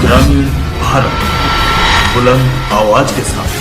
ग्रामीण भारत बुलंद आवाज के साथ।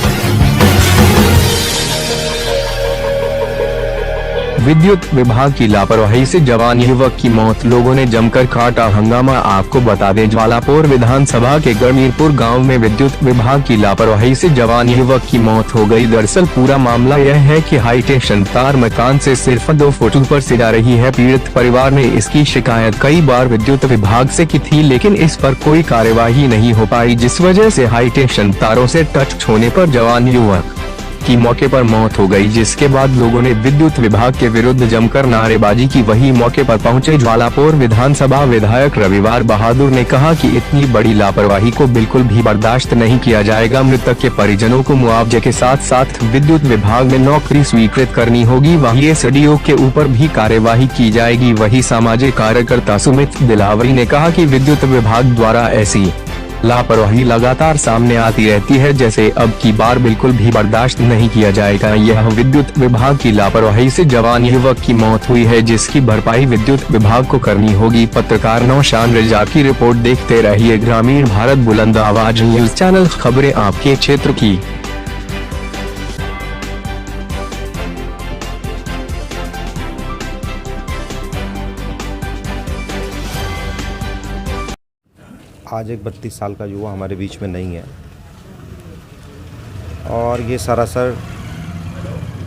विद्युत विभाग की लापरवाही से जवान युवक की मौत, लोगों ने जमकर काटा हंगामा। आपको बता दें, ज्वालापुर विधानसभा के गमीरपुर गांव में विद्युत विभाग की लापरवाही से जवान युवक की मौत हो गई। दरअसल पूरा मामला यह है कि हाई टेंशन तार मकान से सिर्फ 2 फुट ऊपर से जा रही है। पीड़ित परिवार ने इसकी शिकायत कई बार विद्युत विभाग से की थी, लेकिन इस पर कोई कार्यवाही नहीं हो पाई, जिस वजह से हाई टेंशन तारों से टच होने पर जवान युवक की मौके पर मौत हो गई। जिसके बाद लोगों ने विद्युत विभाग के विरुद्ध जमकर नारेबाजी की। वहीं मौके पर पहुंचे ज्वालापुर विधानसभा विधायक रविवार बहादुर ने कहा कि इतनी बड़ी लापरवाही को बिल्कुल भी बर्दाश्त नहीं किया जाएगा। मृतक के परिजनों को मुआवजे के साथ साथ विद्युत विभाग में नौकरी स्वीकृत करनी होगी। वहीं एसडीओ के ऊपर भी कार्यवाही की जाएगी। वहीं सामाजिक कार्यकर्ता सुमित दिलावरी ने कहा कि विद्युत विभाग द्वारा ऐसी लापरवाही लगातार सामने आती रहती है, जैसे अब की बार बिल्कुल भी बर्दाश्त नहीं किया जाएगा। यह विद्युत विभाग की लापरवाही से जवान युवक की मौत हुई है, जिसकी भरपाई विद्युत विभाग को करनी होगी। पत्रकार नौशान रजा की रिपोर्ट। देखते रहिए ग्रामीण भारत बुलंद आवाज न्यूज चैनल, खबरें आपके क्षेत्र की। आज एक 32 साल का युवा हमारे बीच में नहीं है और ये सरासर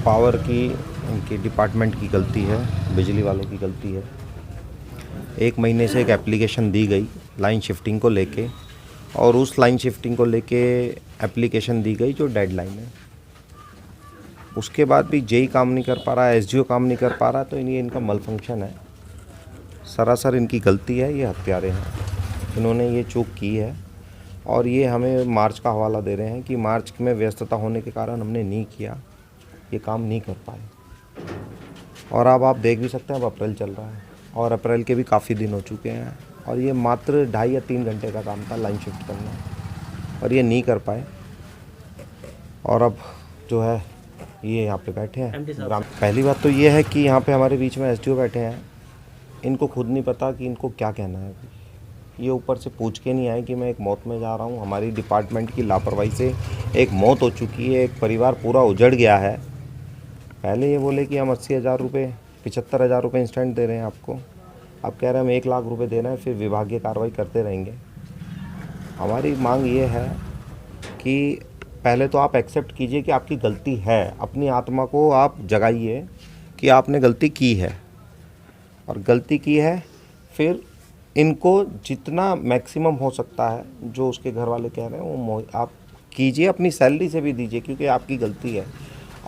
पावर की उनकी डिपार्टमेंट की गलती है, बिजली वालों की गलती है। 1 महीने से एक एप्लीकेशन दी गई लाइन शिफ्टिंग को लेके, और उस लाइन शिफ्टिंग को लेके एप्लीकेशन दी गई जो डेडलाइन है। उसके बाद भी जेई काम नहीं कर पा रहा है, एसडीओ काम नहीं कर पा रहा, तो ये इनका मल फंक्शन है। सरासर इनकी गलती है, ये हत्यारे हैं, इन्होंने ये चूक की है। और ये हमें मार्च का हवाला दे रहे हैं कि मार्च में व्यस्तता होने के कारण हमने नहीं किया, ये काम नहीं कर पाए। और अब आप देख भी सकते हैं, अब अप्रैल चल रहा है और अप्रैल के भी काफ़ी दिन हो चुके हैं, और ये मात्र 2.5 या 3 घंटे का काम था लाइन शिफ्ट करना, और ये नहीं कर पाए। और अब जो है ये यहाँ पे बैठे हैं। पहली बात तो ये है कि यहाँ पे हमारे बीच में एसडीओ बैठे हैं, इनको खुद नहीं पता कि इनको क्या कहना है। ये ऊपर से पूछ के नहीं आए कि मैं एक मौत में जा रहा हूँ। हमारी डिपार्टमेंट की लापरवाही से एक मौत हो चुकी है, एक परिवार पूरा उजड़ गया है। पहले ये बोले कि हम 80,000 रुपये 75,000 रुपये इंस्टेंट दे रहे हैं आपको, अब कह रहे हैं हम 1 लाख रुपये दे रहे हैं, फिर विभागीय कार्रवाई करते रहेंगे। हमारी मांग ये है कि पहले तो आप एक्सेप्ट कीजिए कि आपकी गलती है, अपनी आत्मा को आप जगाइए कि आपने गलती की है, और गलती की है फिर इनको जितना मैक्सिमम हो सकता है जो उसके घर वाले कह रहे हैं वो आप कीजिए, अपनी सैलरी से भी दीजिए क्योंकि आपकी गलती है।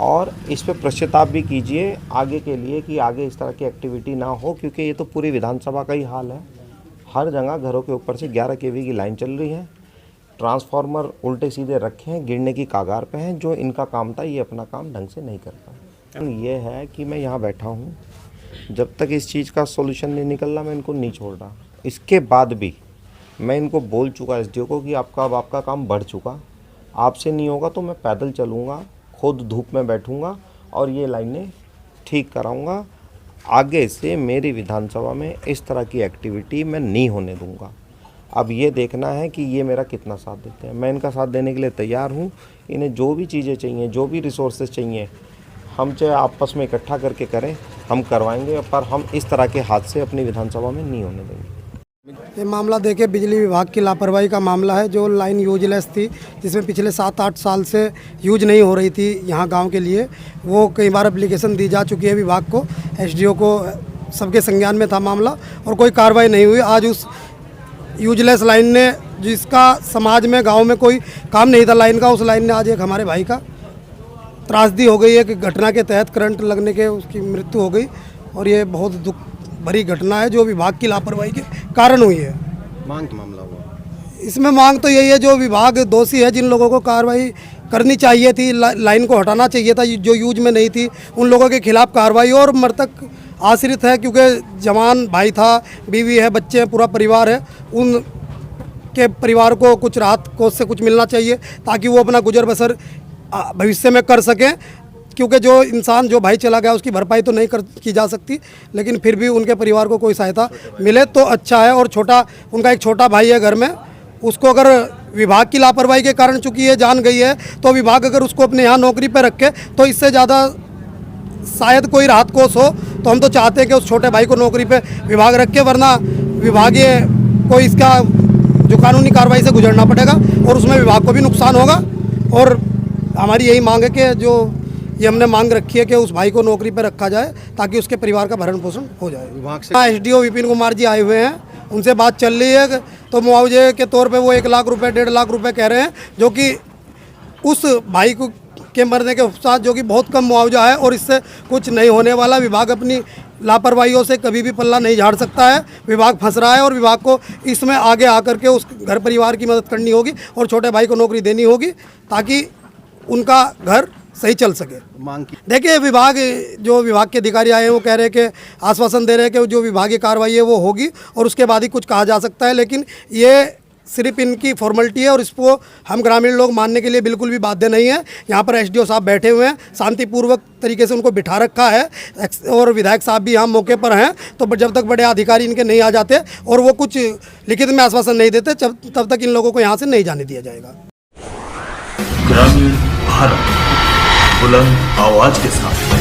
और इस पे पश्चाताप भी कीजिए आगे के लिए कि आगे इस तरह की एक्टिविटी ना हो, क्योंकि ये तो पूरी विधानसभा का ही हाल है। हर जगह घरों के ऊपर से 11 kV की लाइन चल रही है, ट्रांसफार्मर उल्टे सीधे रखे हैं, गिरने की कागार पे हैं। जो इनका काम था ये अपना काम ढंग से नहीं कर पाए। ये है कि मैं यहाँ बैठा हूँ, जब तक इस चीज़ का सोल्यूशन नहीं निकल रहा मैं इनको नहीं छोड़ रहा। इसके बाद भी मैं इनको बोल चुका एसडीओ को कि आपका काम बढ़ चुका, आपसे नहीं होगा तो मैं पैदल चलूँगा, खुद धूप में बैठूँगा और ये लाइनें ठीक कराऊँगा। आगे से मेरी विधानसभा में इस तरह की एक्टिविटी मैं नहीं होने दूँगा। अब ये देखना है कि ये मेरा कितना साथ देते हैं। मैं इनका साथ देने के लिए तैयार हूँ। इन्हें जो भी चीज़ें चाहिए, जो भी रिसोर्सेज चाहिए, हम चाहे आपस में इकट्ठा करके करें, हम करवाएंगे, पर हम इस तरह के हादसे अपनी विधानसभा में नहीं होने देंगे। ये मामला देखिए बिजली विभाग की लापरवाही का मामला है। जो लाइन यूजलेस थी, जिसमें पिछले 7-8 साल से यूज नहीं हो रही थी यहाँ गांव के लिए, वो कई बार एप्लीकेशन दी जा चुकी है विभाग को, एसडीओ को, सबके संज्ञान में था मामला और कोई कार्रवाई नहीं हुई। आज उस यूजलेस लाइन ने, जिसका समाज में गाँव में कोई काम नहीं था लाइन का, उस लाइन ने आज एक हमारे भाई का त्रासदी हो गई है कि घटना के तहत करंट लगने के उसकी मृत्यु हो गई, और ये बहुत दुख भरी घटना है जो विभाग की लापरवाही के कारण हुई है। मांग मामला हुआ, इसमें मांग तो यही है, जो विभाग दोषी है, जिन लोगों को कार्रवाई करनी चाहिए थी, लाइन को हटाना चाहिए था जो यूज में नहीं थी, उन लोगों के खिलाफ कार्रवाई। और मृतक आश्रित है क्योंकि जवान भाई था, बीवी है, बच्चे हैं, पूरा परिवार है, उन के परिवार को कुछ राहत कोष से कुछ मिलना चाहिए ताकि वो अपना गुजर बसर भविष्य में कर सकें। क्योंकि जो इंसान, जो भाई चला गया, उसकी भरपाई तो नहीं की जा सकती, लेकिन फिर भी उनके परिवार को कोई सहायता मिले तो अच्छा है। और उनका एक छोटा भाई है घर में, उसको अगर विभाग की लापरवाही के कारण चूंकि ये जान गई है, तो विभाग अगर उसको अपने यहाँ नौकरी पर रखे तो इससे ज़्यादा शायद कोई राहत कोष हो। तो हम तो चाहते हैं कि उस छोटे भाई को नौकरी पे विभाग रखे, वरना विभाग ये कोई इसका जो कानूनी कार्रवाई से गुजरना पड़ेगा और उसमें विभाग को भी नुकसान होगा। और हमारी यही मांग है कि जो ये हमने मांग रखी है कि उस भाई को नौकरी पर रखा जाए ताकि उसके परिवार का भरण पोषण हो जाए। विभाग से SDO विपिन कुमार जी आए हुए हैं, उनसे बात चल रही है, तो मुआवजे के तौर पे वो 1 लाख रुपए 1.5 लाख रुपए कह रहे हैं, जो कि उस भाई को के मरने के साथ जो कि बहुत कम मुआवजा है और इससे कुछ नहीं होने वाला। विभाग अपनी लापरवाहियों से कभी भी पल्ला नहीं झाड़ सकता है। विभाग फंस रहा है और विभाग को इसमें आगे आकर के उस घर परिवार की मदद करनी होगी और छोटे भाई को नौकरी देनी होगी ताकि उनका घर सही चल सके। मांग की देखिए, विभाग के अधिकारी आए हैं, वो कह रहे हैं कि आश्वासन दे रहे हैं कि जो विभागीय कार्रवाई है वो होगी और उसके बाद ही कुछ कहा जा सकता है, लेकिन ये सिर्फ इनकी फॉर्मेलिटी है और इसको हम ग्रामीण लोग मानने के लिए बिल्कुल भी बाध्य नहीं है। यहाँ पर SDO साहब बैठे हुए हैं, शांतिपूर्वक तरीके से उनको बिठा रखा है और विधायक साहब भी यहाँ मौके पर हैं। तो जब तक बड़े अधिकारी इनके नहीं आ जाते और वो कुछ लिखित में आश्वासन नहीं देते, तब तक इन लोगों को यहाँ से नहीं जाने दिया जाएगा। ग्रामीण भारत बुलंद आवाज के साथ।